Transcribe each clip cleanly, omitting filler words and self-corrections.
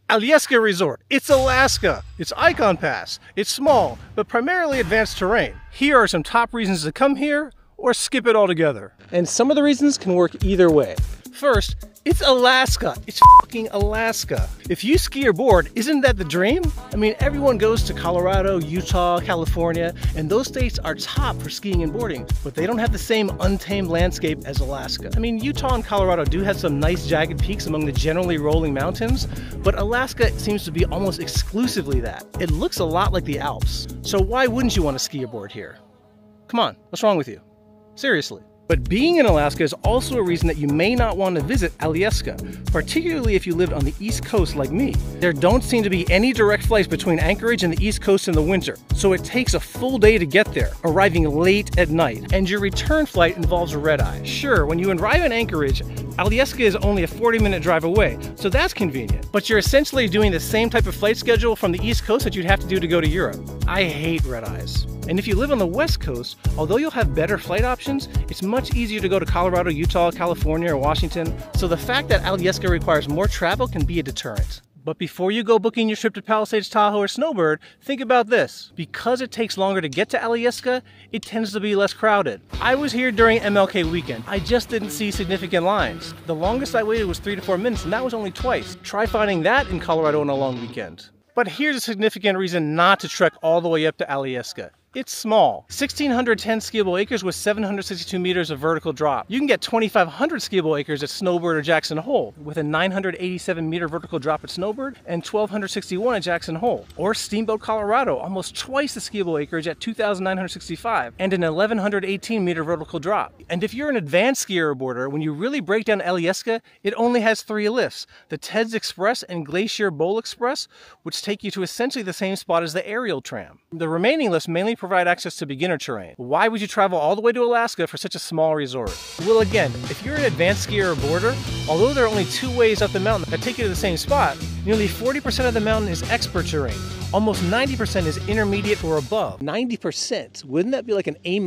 Alyeska Resort. It's Alaska. It's Icon Pass. It's small, but primarily advanced terrain. Here are some top reasons to come here or skip it altogether. And some of the reasons can work either way. First, it's Alaska. It's fucking Alaska. If you ski or board, isn't that the dream? I mean, everyone goes to Colorado, Utah, California, and those states are top for skiing and boarding, but they don't have the same untamed landscape as Alaska. I mean, Utah and Colorado do have some nice jagged peaks among the generally rolling mountains, but Alaska seems to be almost exclusively that. It looks a lot like the Alps. So why wouldn't you want to ski or board here? Come on, what's wrong with you? Seriously. But being in Alaska is also a reason that you may not want to visit Alyeska, particularly if you lived on the East Coast like me. There don't seem to be any direct flights between Anchorage and the East Coast in the winter, so it takes a full day to get there, arriving late at night, and your return flight involves a red-eye. Sure, when you arrive in Anchorage, Alyeska is only a 40-minute drive away, so that's convenient. But you're essentially doing the same type of flight schedule from the East Coast that you'd have to do to go to Europe. I hate red-eyes. And if you live on the West Coast, although you'll have better flight options, it's much easier to go to Colorado, Utah, California, or Washington, so the fact that Alyeska requires more travel can be a deterrent. But before you go booking your trip to Palisades, Tahoe, or Snowbird, think about this. Because it takes longer to get to Alyeska, it tends to be less crowded. I was here during MLK weekend. I just didn't see significant lines. The longest I waited was 3 to 4 minutes, and that was only twice. Try finding that in Colorado on a long weekend. But here's a significant reason not to trek all the way up to Alyeska. It's small. 1,610 skiable acres with 762 meters of vertical drop. You can get 2,500 skiable acres at Snowboard or Jackson Hole with a 987 meter vertical drop at Snowboard and 1,261 at Jackson Hole. Or Steamboat, Colorado, almost twice the skiable acreage at 2,965 and an 1,118 meter vertical drop. And if you're an advanced skier or boarder, when you really break down Alyeska, it only has 3 lifts, the Ted's Express and Glacier Bowl Express, which take you to essentially the same spot as the aerial tram. The remaining lifts mainly provide access to beginner terrain. Why would you travel all the way to Alaska for such a small resort? Well, again, if you're an advanced skier or boarder, although there are only 2 ways up the mountain that take you to the same spot, nearly 40% of the mountain is expert terrain. Almost 90% is intermediate or above. 90%? Wouldn't that be like an A-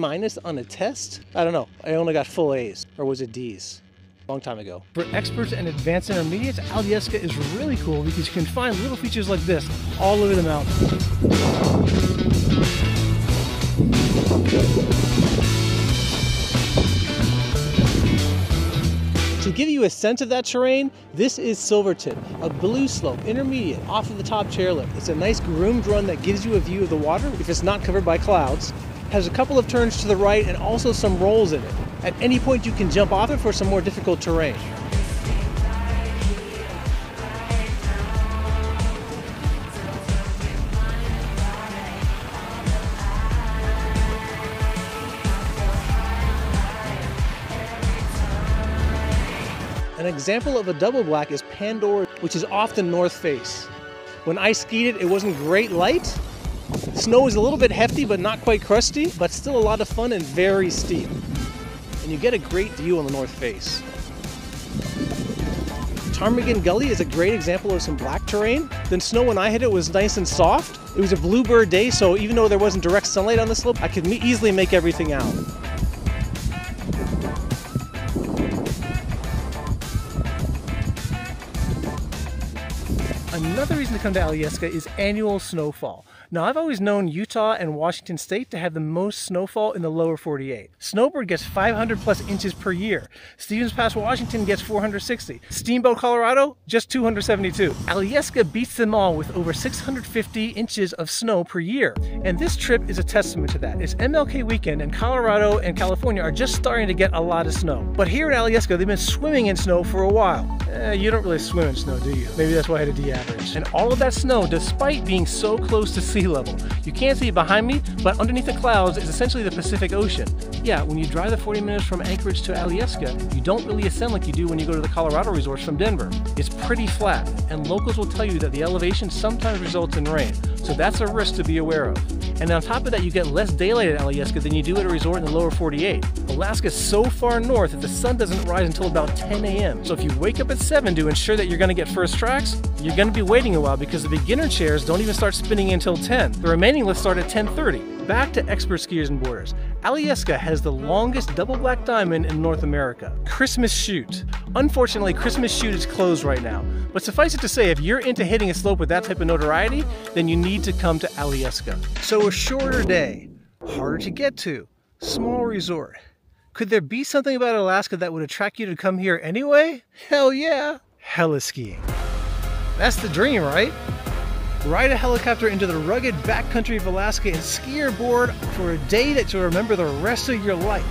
on a test? I don't know. I only got full A's. Or was it D's? Long time ago. For experts and advanced intermediates, Alyeska is really cool because you can find little features like this all over the mountain. To give you a sense of that terrain, this is Silvertip, a blue slope, intermediate, off of the top chairlift. It's a nice groomed run that gives you a view of the water if it's not covered by clouds. Has a couple of turns to the right and also some rolls in it. At any point you can jump off it for some more difficult terrain. An example of a double black is Pandora, which is off the north face. When I skied it, it wasn't great light. Snow is a little bit hefty, but not quite crusty, but still a lot of fun and very steep. And you get a great view on the north face. Ptarmigan Gully is a great example of some black terrain. The snow when I hit it was nice and soft. It was a bluebird day, so even though there wasn't direct sunlight on the slope, I could easily make everything out. Another reason to come to Alyeska is Annual Snowfall. Now, I've always known Utah and Washington State to have the most snowfall in the lower 48. Snowboard gets 500 plus inches per year. Stevens Pass, Washington gets 460. Steamboat, Colorado, just 272. Alyeska beats them all with over 650 inches of snow per year. And this trip is a testament to that. It's MLK weekend and Colorado and California are just starting to get a lot of snow. But here at Alyeska, they've been swimming in snow for a while. You don't really swim in snow, do you? Maybe that's why I had a D average. And all of that snow, despite being so close to sea level. You can't see it behind me, but underneath the clouds is essentially the Pacific Ocean. Yeah, when you drive the 40 minutes from Anchorage to Alyeska, you don't really ascend like you do when you go to the Colorado resorts from Denver. It's pretty flat, and locals will tell you that the elevation sometimes results in rain, so that's a risk to be aware of. And on top of that, you get less daylight at Alyeska than you do at a resort in the lower 48. Alaska's so far north that the sun doesn't rise until about 10 a.m. So if you wake up at 7 to ensure that you're going to get first tracks, you're going to be waiting a while because the beginner chairs don't even start spinning until 10. The remaining lifts start at 10:30. Back to expert skiers and boarders. Alyeska has the longest double black diamond in North America, Christmas Chute. Unfortunately, Christmas Chute is closed right now, but suffice it to say, if you're into hitting a slope with that type of notoriety, then you need to come to Alyeska. So a shorter day, harder to get to, small resort. Could there be something about Alaska that would attract you to come here anyway? Hell yeah! Heliskiing. That's the dream, right? Ride a helicopter into the rugged backcountry of Alaska and ski or board for a day that you'll remember the rest of your life.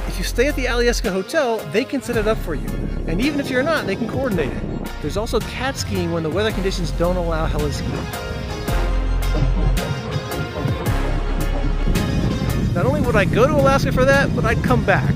If you stay at the Alyeska Hotel, they can set it up for you. And even if you're not, they can coordinate it. There's also cat skiing when the weather conditions don't allow heliskiing. Not only would I go to Alaska for that, but I'd come back.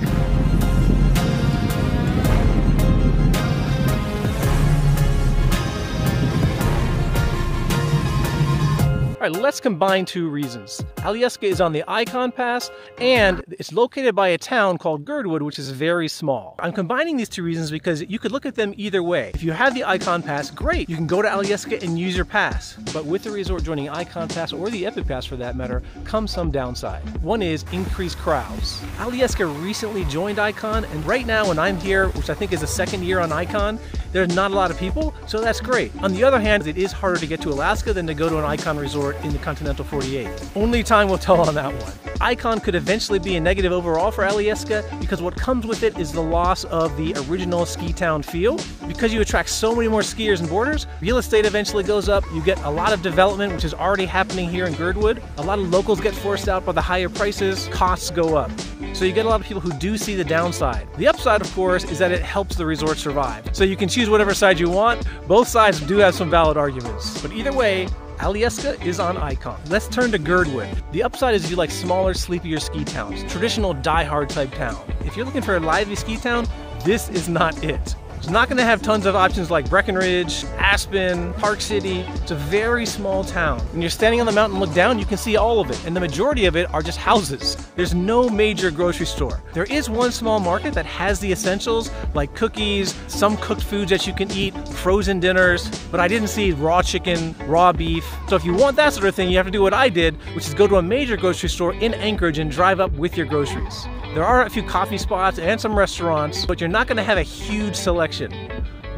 All right, let's combine two reasons. Alyeska is on the Icon Pass, and it's located by a town called Girdwood, which is very small. I'm combining these two reasons because you could look at them either way. If you have the Icon Pass, great. You can go to Alyeska and use your pass. But with the resort joining Icon Pass, or the Epic Pass for that matter, comes some downside. One is increased crowds. Alyeska recently joined Icon, and right now when I'm here, which I think is the second year on Icon, there's not a lot of people, so that's great. On the other hand, it is harder to get to Alaska than to go to an Icon resort in the continental 48. Only time will tell on that one. Icon could eventually be a negative overall for Alyeska because what comes with it is the loss of the original ski town feel. Because you attract so many more skiers and boarders, real estate eventually goes up, you get a lot of development, which is already happening here in Girdwood. A lot of locals get forced out by the higher prices, costs go up. So you get a lot of people who do see the downside. The upside, of course, is that it helps the resort survive. So you can choose whatever side you want. Both sides do have some valid arguments. But either way, Alyeska is on Icon. Let's turn to Girdwood. The upside is you like smaller, sleepier ski towns, traditional die-hard type town. If you're looking for a lively ski town, this is not it. It's not going to have tons of options like Breckenridge, Aspen, Park City. It's a very small town. When you're standing on the mountain and look down, you can see all of it, and the majority of it are just houses. There's no major grocery store. There is one small market that has the essentials like cookies, some cooked foods that you can eat, frozen dinners, but I didn't see raw chicken, raw beef. So if you want that sort of thing, you have to do what I did, which is go to a major grocery store in Anchorage and drive up with your groceries. There are a few coffee spots and some restaurants, but you're not going to have a huge selection.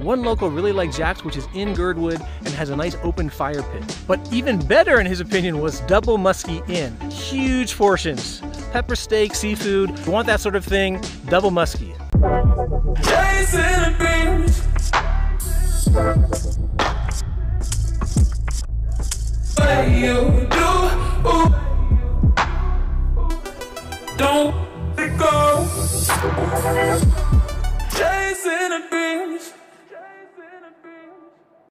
One local really liked Jack's, which is in Girdwood and has a nice open fire pit. But even better, in his opinion, was Double Muskie Inn. Huge portions. Pepper steak, seafood. If you want that sort of thing, Double Muskie. You